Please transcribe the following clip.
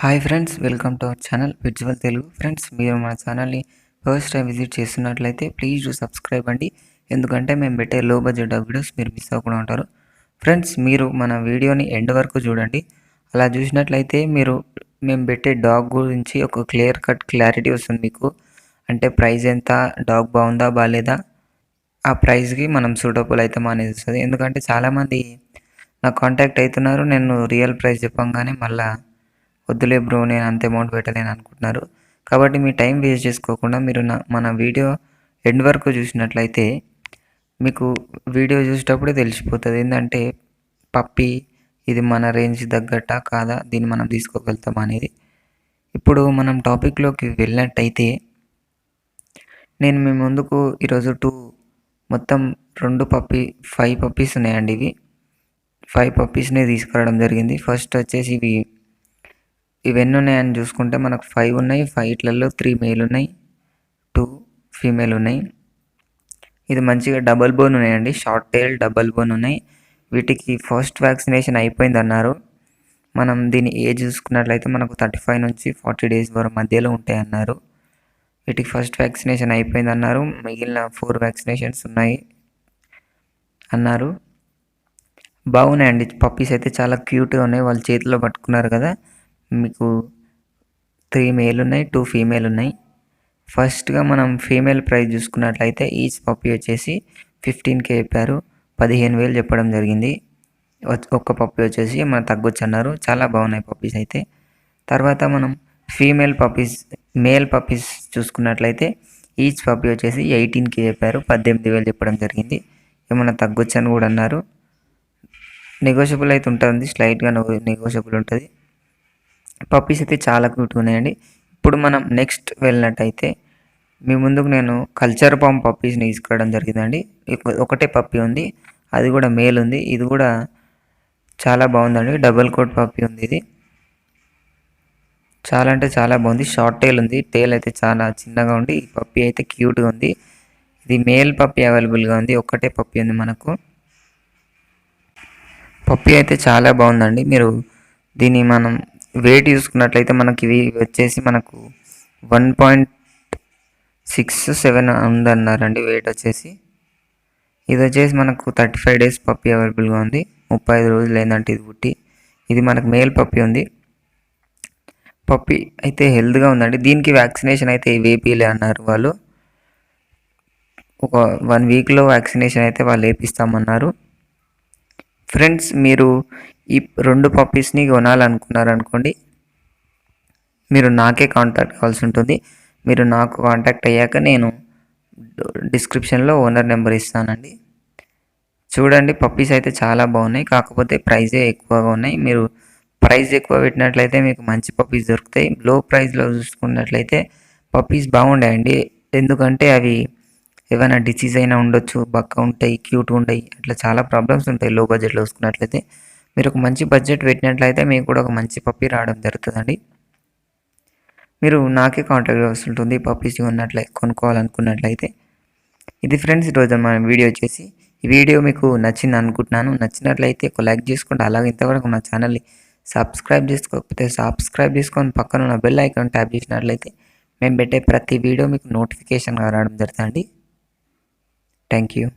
Hi friends, welcome to our channel visual Telugu. Friends, మీరు మన ఛానల్ని ఫస్ట్ టైం విజిట్ చేస్తున్నట్లయితే ప్లీజ్ డూ సబ్స్క్రైబ్ అండి. ఎందుకంటే మేము పెట్టే లో బడ్జెట్ వీడియోస్ మీరు మిస్ అవ్వకుండా ఉంటారు. ఫ్రెండ్స్, మీరు మన వీడియోని ఎండ్ వరకు చూడండి. అలా చూసినట్లయితే మేము పెట్టే డాగ్ గురించి ఒక క్లియర్ కట్ క్లారిటీ వస్తుంది మీకు. అంటే ప్రైస్ ఎంత, డాగ్ బాగుందా బాగాలేదా, ఆ ప్రైస్కి మనం సూటబుల్ అవుతామా అనేది వస్తుంది. ఎందుకంటే చాలామంది నాకు కాంటాక్ట్ అవుతున్నారు, నేను రియల్ ప్రైస్ చెప్పంగానే మళ్ళీ వద్దులే బ్రో, నేను అంత అమౌంట్ పెట్టలేను అనుకుంటున్నారు. కాబట్టి మీ టైం వేస్ట్ చేసుకోకుండా మీరు మన వీడియో ఎండ్ వరకు చూసినట్లయితే మీకు వీడియో చూసేటప్పుడే తెలిసిపోతుంది ఏంటంటే పప్పి ఇది మన రేంజ్ తగ్గట్టా కాదా, దీన్ని మనం తీసుకోగలుగుతాం అనేది. ఇప్పుడు మనం టాపిక్లోకి వెళ్ళినట్టయితే నేను మీ ముందుకు ఈరోజు మొత్తం 5 పప్పీస్ ఉన్నాయండి. ఇవి 5 పప్పీస్ని తీసుకురావడం జరిగింది. ఫస్ట్ వచ్చేసి ఇవన్నీ ఉన్నాయని చూసుకుంటే మనకు 5 ఉన్నాయి. 5లలో 3 మేల్ ఉన్నాయి, 2 ఫీమేల్ ఉన్నాయి. ఇది మంచిగా డబల్ బోన్ ఉన్నాయండి, షార్ట్ టైల్ డబల్ బోన్ ఉన్నాయి. వీటికి ఫస్ట్ వ్యాక్సినేషన్ అయిపోయింది అన్నారు. మనం దీని ఏజ్ చూసుకున్నట్లయితే మనకు 35 నుంచి 40 డేస్ వరకు మధ్యలో ఉంటాయి అన్నారు. వీటికి ఫస్ట్ వ్యాక్సినేషన్ అయిపోయింది అన్నారు. మిగిలిన 4 వ్యాక్సినేషన్స్ ఉన్నాయి అన్నారు. బాగున్నాయండి పప్పీస్ అయితే, చాలా క్యూట్గా ఉన్నాయి. వాళ్ళు చేతిలో పట్టుకున్నారు కదా, మీకు 3 మేల్ ఉన్నాయి, 2 ఫీమేల్ ఉన్నాయి. ఫస్ట్గా మనం ఫీమేల్ ప్రైస్ చూసుకున్నట్లయితే ఈచ్ పప్పీ వచ్చేసి 15K చెప్పారు, 15,000 చెప్పడం జరిగింది. ఒక్క పప్పీ వచ్చేసి మనం తగ్గొచ్చు అన్నారు. చాలా బాగున్నాయి పప్పీస్ అయితే. తర్వాత మనం మేల్ పప్పీస్ చూసుకున్నట్లయితే ఈచ్ పప్పీ వచ్చేసి 18K చెప్పారు, 18,000 చెప్పడం జరిగింది. ఏమన్నా తగ్గొచ్చు అని కూడా అన్నారు. నెగోషియబుల్ అయితే ఉంటుంది, స్లైట్గా నెగోషియబుల్ ఉంటుంది. పప్పీస్ అయితే చాలా క్యూట్గా ఉన్నాయండి. ఇప్పుడు మనం నెక్స్ట్ వెళ్ళినట్టయితే మీ ముందుకు నేను కల్చర్ పామ్ పప్పీస్ని తీసుకురావడం జరిగిందండి. ఒకటే పప్పీ ఉంది, అది కూడా మేల్ ఉంది. ఇది కూడా చాలా బాగుందండి, డబుల్ కోట్ పప్పీ ఉంది. ఇది చాలా అంటే చాలా బాగుంది. షార్ట్ టైల్ ఉంది, టైల్ అయితే చాలా చిన్నగా ఉండి ఈ పప్పీ అయితే క్యూట్గా ఉంది. ఇది మేల్ పప్పీ అవైలబుల్గా ఉంది, ఒక్కటే పప్పీ ఉంది మనకు. పప్పీ అయితే చాలా బాగుందండి. మీరు దీన్ని మనం వెయిట్ చూసుకున్నట్లయితే మనకి ఇవి వచ్చేసి మనకు 1.67 ఉందన్నారండి వెయిట్ వచ్చేసి. ఇది వచ్చేసి మనకు 35 డేస్ పప్పీ అవైలబుల్గా ఉంది, 35 రోజులు అయిందంటే ఇది పుట్టి. ఇది మనకు మేల్ పప్పీ ఉంది. పప్పీ అయితే హెల్త్గా ఉందండి. దీనికి వ్యాక్సినేషన్ అయితే వేపిలే అన్నారు వాళ్ళు. ఒక 1 వీక్లో వ్యాక్సినేషన్ అయితే వాళ్ళు వేపిస్తామన్నారు. ఫ్రెండ్స్, మీరు ఈ 2 పప్పీస్ని కొనాలనుకున్నారనుకోండి, మీరు నాకే కాంటాక్ట్ కావాల్సి ఉంటుంది. మీరు నాకు కాంటాక్ట్ అయ్యాక నేను డిస్క్రిప్షన్లో ఓనర్ నెంబర్ ఇస్తానండి. చూడండి, పప్పీస్ అయితే చాలా బాగున్నాయి, కాకపోతే ప్రైజే ఎక్కువగా ఉన్నాయి. మీరు ప్రైస్ ఎక్కువ పెట్టినట్లయితే మీకు మంచి పప్పీస్ దొరుకుతాయి. లో ప్రైస్లో చూసుకున్నట్లయితే పప్పీస్ బాగుంటాయండి. ఎందుకంటే అవి ఏమైనా డిసీజ్ అయినా ఉండొచ్చు, బక్క ఉంటాయి, క్యూట్గా ఉంటాయి, అట్లా చాలా ప్రాబ్లమ్స్ ఉంటాయి లో బడ్జెట్లో చూసుకున్నట్లయితే. మీరు ఒక మంచి బడ్జెట్ పెట్టినట్లయితే మీకు కూడా ఒక మంచి పప్పీ రావడం జరుగుతుందండి. మీరు నాకే కాంటాక్ట్ కావాల్సి ఉంటుంది పప్పీస్ కొనుక్కోవాలనుకున్నట్లయితే. ఇది ఫ్రెండ్స్, ఈరోజు మన వీడియో వచ్చేసి. ఈ వీడియో మీకు నచ్చింది అనుకుంటున్నాను. నచ్చినట్లయితే ఒక లైక్ చేసుకోండి. అలాగే ఇంతవరకు నా ఛానల్ని సబ్స్క్రైబ్ చేసుకోకపోతే సబ్స్క్రైబ్ చేసుకొని పక్కన ఉన్న బెల్ ఐకాన్ ట్యాప్ చేసినట్లయితే మేము పెట్టే ప్రతి వీడియో మీకు నోటిఫికేషన్గా రావడం జరుగుతుంది. Thank you.